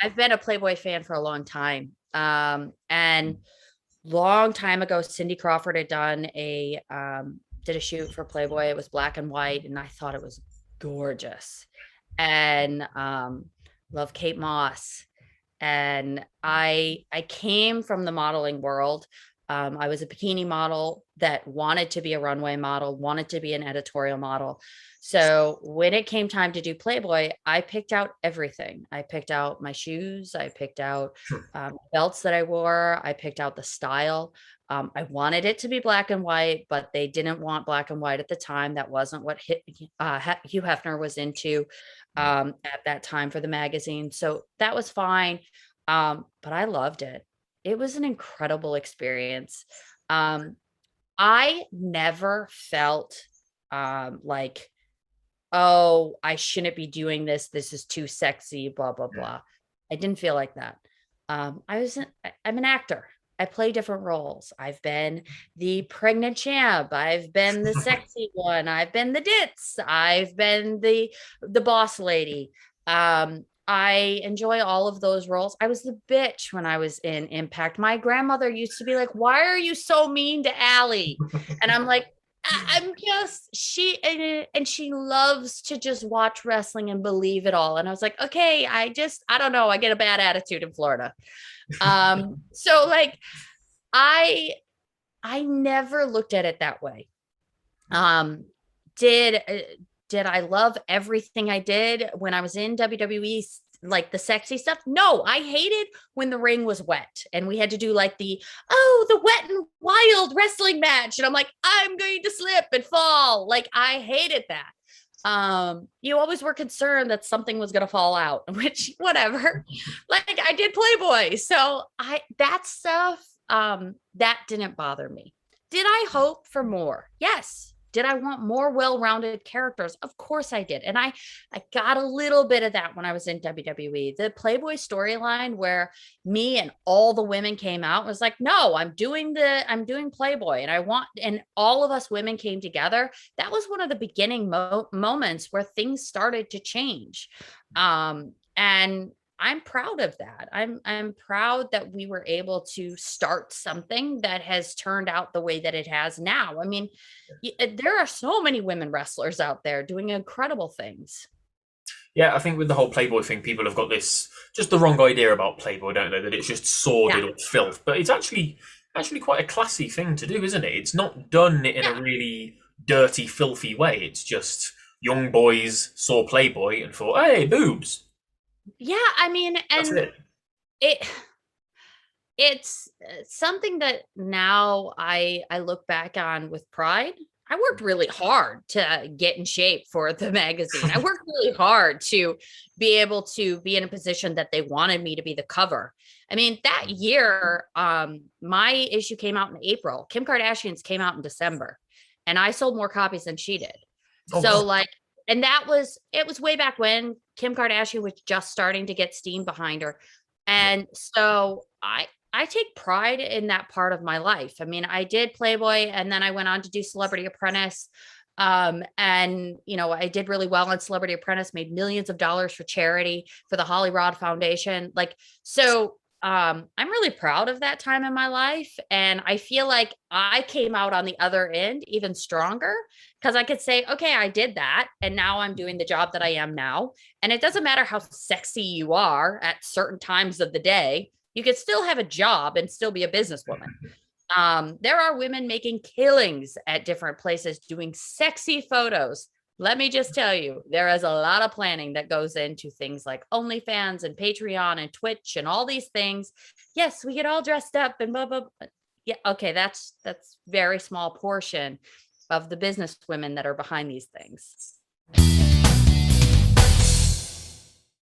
I've been a Playboy fan for a long time. And long time ago, Cindy Crawford had done did a shoot for Playboy. It was black and white, and I thought it was gorgeous. And love Kate Moss. And I came from the modeling world. I was a bikini model that wanted to be a runway model, wanted to be an editorial model. So when it came time to do Playboy, I picked out everything. I picked out my shoes. I picked out belts that I wore. I picked out the style. I wanted it to be black and white, but they didn't want black and white at the time. That wasn't what Hugh Hefner was into at that time for the magazine. So that was fine. But I loved it. It was an incredible experience. I never felt like, oh, I shouldn't be doing this. This is too sexy, blah, blah, blah. I didn't feel like that. I'm an actor. I play different roles. I've been the pregnant champ. I've been the sexy one. I've been the ditz. I've been the boss lady. I enjoy all of those roles. I was the bitch when I was in Impact. My grandmother used to be like, "Why are you so mean to Allie?" And I'm like, I'm just and she loves to just watch wrestling and believe it all. And I was like, okay, I don't know. I get a bad attitude in Florida. So like I never looked at it that way. Did I love everything I did when I was in WWE, like the sexy stuff? No, I hated when the ring was wet and we had to do like the wet and wild wrestling match. And I'm like, I'm going to slip and fall. Like, I hated that. You always were concerned that something was going to fall out, which whatever. Like, I did Playboy. So that stuff, that didn't bother me. Did I hope for more? Yes. Did I want more well-rounded characters? Of course I did. And I got a little bit of that when I was in WWE. The Playboy storyline where me and all the women came out was like, no, I'm doing Playboy and all of us women came together. That was one of the beginning moments where things started to change. And I'm proud of that. I'm proud that we were able to start something that has turned out the way that it has now. I mean, there are so many women wrestlers out there doing incredible things. Yeah, I think with the whole Playboy thing, people have got this just the wrong idea about Playboy, don't they? That it's just sordid Yeah. or filth, but it's actually quite a classy thing to do, isn't it? It's not done in a Yeah. really dirty, filthy way. It's just young boys saw Playboy and thought, "Hey, boobs." Yeah. I mean, That's and it. it, it's something that now I look back on with pride. I worked really hard to get in shape for the magazine. I worked really hard to be able to be in a position that they wanted me to be the cover. I mean, that year, my issue came out in April. Kim Kardashian's came out in December, and I sold more copies than she did. Oh So wow. like, and it was way back when Kim Kardashian was just starting to get steam behind her. Yeah. And so I take pride in that part of my life. I mean, I did Playboy and then I went on to do Celebrity Apprentice. And I did really well on Celebrity Apprentice, made millions of dollars for charity for the Holly Rod Foundation. Like, so I'm really proud of that time in my life. And I feel like I came out on the other end even stronger because I could say, okay, I did that. And now I'm doing the job that I am now. And it doesn't matter how sexy you are at certain times of the day, you could still have a job and still be a businesswoman. There are women making killings at different places doing sexy photos. Let me just tell you, there is a lot of planning that goes into things like OnlyFans and Patreon and Twitch and all these things. Yes, we get all dressed up and blah, blah, blah. Yeah, okay, that's very small portion of the business women that are behind these things.